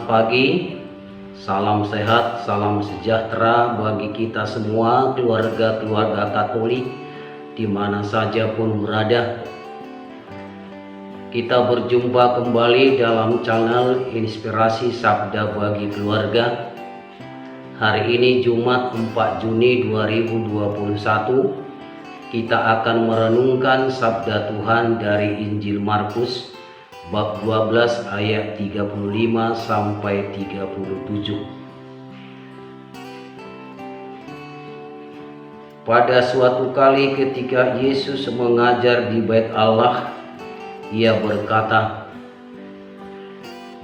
Selamat pagi, salam sehat, salam sejahtera bagi kita semua, keluarga-keluarga Katolik di mana saja pun berada. Kita berjumpa kembali dalam channel Inspirasi Sabda Bagi Keluarga. Hari ini Jumat 4 Juni 2021, kita akan merenungkan Sabda Tuhan dari Injil Markus bab 12 ayat 35 sampai 37. Pada suatu kali ketika Yesus mengajar di Bait Allah, Ia berkata,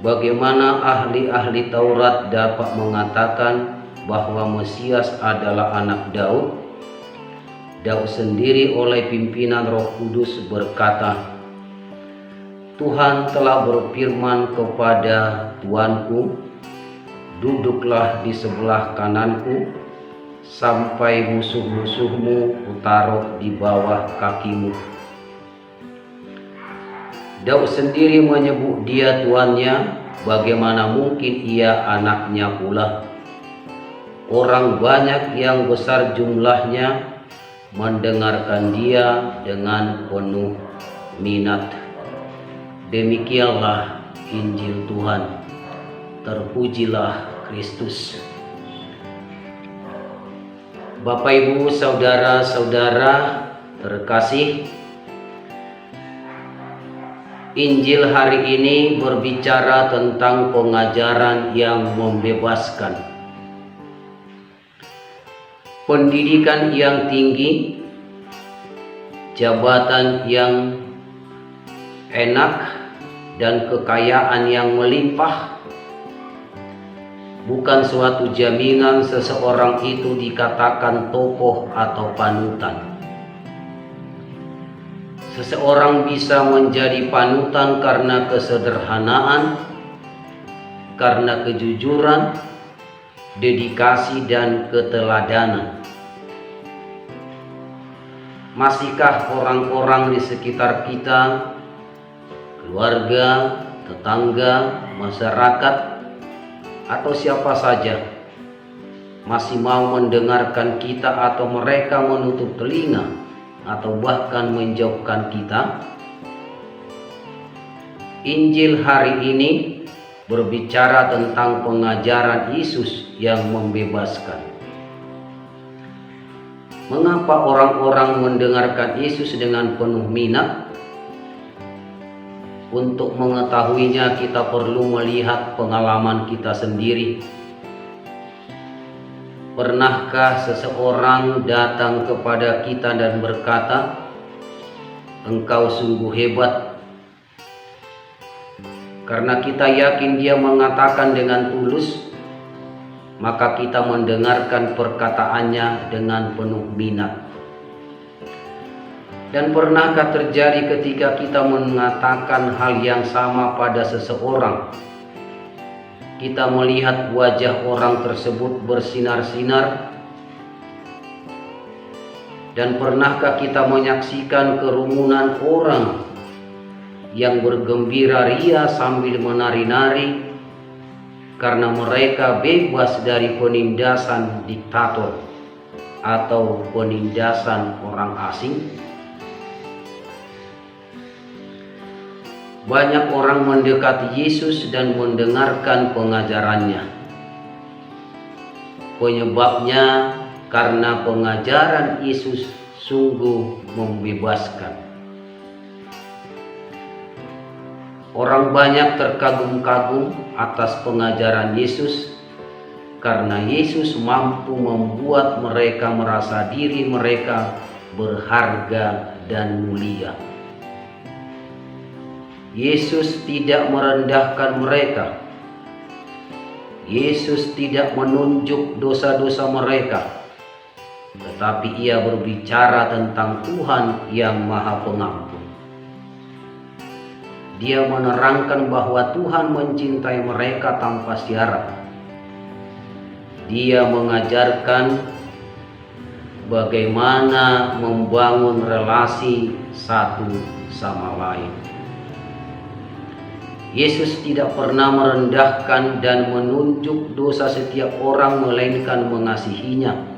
"Bagaimana ahli-ahli Taurat dapat mengatakan bahwa Mesias adalah anak Daud? Daud sendiri oleh pimpinan Roh Kudus berkata, Tuhan telah berfirman kepada Tuanku, duduklah di sebelah kananku, sampai musuh-musuhmu kutaruh di bawah kakimu." Daud sendiri menyebut dia tuannya, bagaimana mungkin ia anaknya pula? Orang banyak yang besar jumlahnya mendengarkan dia dengan penuh minat. Demikianlah Injil Tuhan. Terpujilah Kristus. Bapak, Ibu, saudara-saudara terkasih, Injil hari ini berbicara tentang pengajaran yang membebaskan. Pendidikan yang tinggi, jabatan yang enak, dan kekayaan yang melimpah bukan suatu jaminan seseorang itu dikatakan tokoh atau panutan. Seseorang bisa menjadi panutan karena kesederhanaan, karena kejujuran, dedikasi, dan keteladanan. Masihkah orang-orang di sekitar kita, keluarga, tetangga, masyarakat, atau siapa saja masih mau mendengarkan kita, atau mereka menutup telinga atau bahkan menjauhkan kita? Injil hari ini berbicara tentang pengajaran Yesus yang membebaskan. Mengapa orang-orang mendengarkan Yesus dengan penuh minat? Untuk mengetahuinya, kita perlu melihat pengalaman kita sendiri. Pernahkah seseorang datang kepada kita dan berkata, "Engkau sungguh hebat"? Karena kita yakin dia mengatakan dengan tulus, maka kita mendengarkan perkataannya dengan penuh minat. Dan pernahkah terjadi ketika kita mengatakan hal yang sama pada seseorang, kita melihat wajah orang tersebut bersinar-sinar? Dan pernahkah kita menyaksikan kerumunan orang yang bergembira ria sambil menari-nari karena mereka bebas dari penindasan diktator atau penindasan orang asing? Banyak orang mendekati Yesus dan mendengarkan pengajarannya. Penyebabnya karena pengajaran Yesus sungguh membebaskan. Orang banyak terkagum-kagum atas pengajaran Yesus karena Yesus mampu membuat mereka merasa diri mereka berharga dan mulia. Yesus tidak merendahkan mereka. Yesus tidak menunjuk dosa-dosa mereka, tetapi Ia berbicara tentang Tuhan yang Maha Pengampun. Dia menerangkan bahwa Tuhan mencintai mereka tanpa syarat. Dia mengajarkan bagaimana membangun relasi satu sama lain. Yesus tidak pernah merendahkan dan menunjuk dosa setiap orang, melainkan mengasihinya.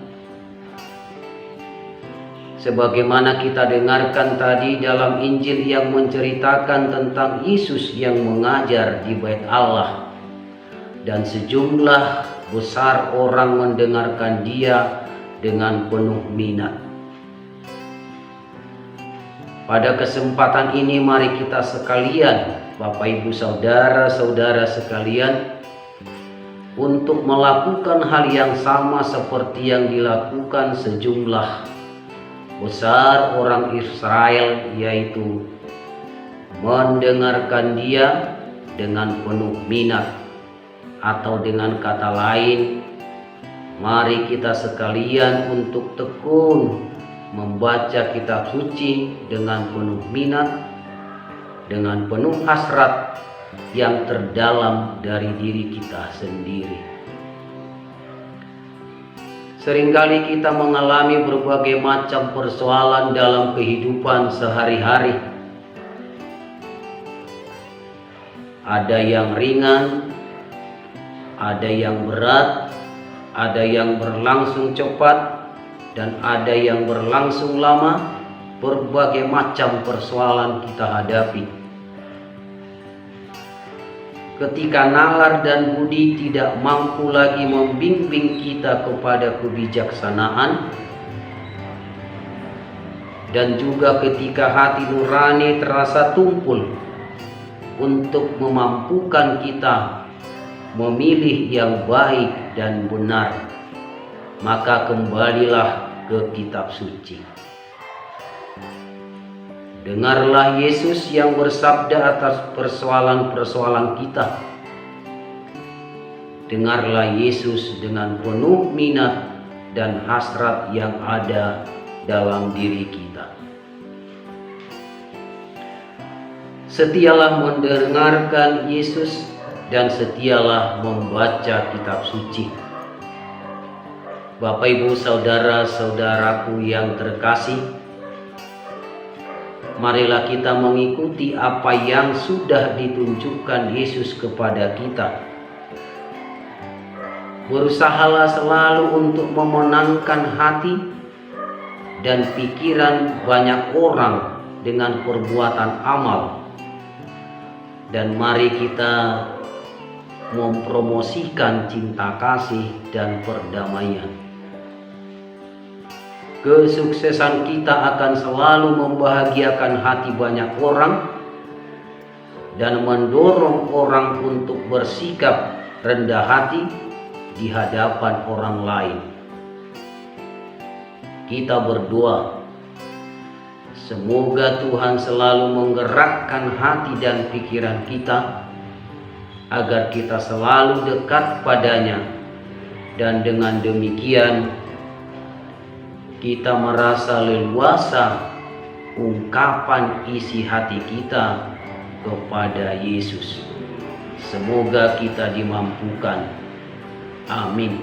Sebagaimana kita dengarkan tadi dalam Injil yang menceritakan tentang Yesus yang mengajar di Bait Allah, dan sejumlah besar orang mendengarkan Dia dengan penuh minat. Pada kesempatan ini mari kita sekalian, Bapak Ibu saudara-saudara sekalian, untuk melakukan hal yang sama seperti yang dilakukan sejumlah besar orang Israel, yaitu mendengarkan Dia dengan penuh minat, atau dengan kata lain, mari kita sekalian untuk tekun membaca kitab suci dengan penuh minat, dengan penuh hasrat yang terdalam dari diri kita sendiri. Seringkali kita mengalami berbagai macam persoalan dalam kehidupan sehari-hari. Ada yang ringan, ada yang berat, ada yang berlangsung cepat, dan ada yang berlangsung lama. Berbagai macam persoalan kita hadapi. Ketika nalar dan budi tidak mampu lagi membimbing kita kepada kebijaksanaan, dan juga ketika hati nurani terasa tumpul untuk memampukan kita memilih yang baik dan benar, maka kembalilah ke kitab suci. Dengarlah Yesus yang bersabda atas persoalan-persoalan kita. Dengarlah Yesus dengan penuh minat dan hasrat yang ada dalam diri kita. Setialah mendengarkan Yesus dan setialah membaca kitab suci. Bapak Ibu saudara-saudaraku yang terkasih, marilah kita mengikuti apa yang sudah ditunjukkan Yesus kepada kita. Berusahalah selalu untuk memenangkan hati dan pikiran banyak orang dengan perbuatan amal. Dan mari kita mempromosikan cinta kasih dan perdamaian. Kesuksesan kita akan selalu membahagiakan hati banyak orang dan mendorong orang untuk bersikap rendah hati di hadapan orang lain. Kita berdoa, semoga Tuhan selalu menggerakkan hati dan pikiran kita agar kita selalu dekat padanya, dan dengan demikian kita merasa leluasa ungkapan isi hati kita kepada Yesus. Semoga kita dimampukan. Amin.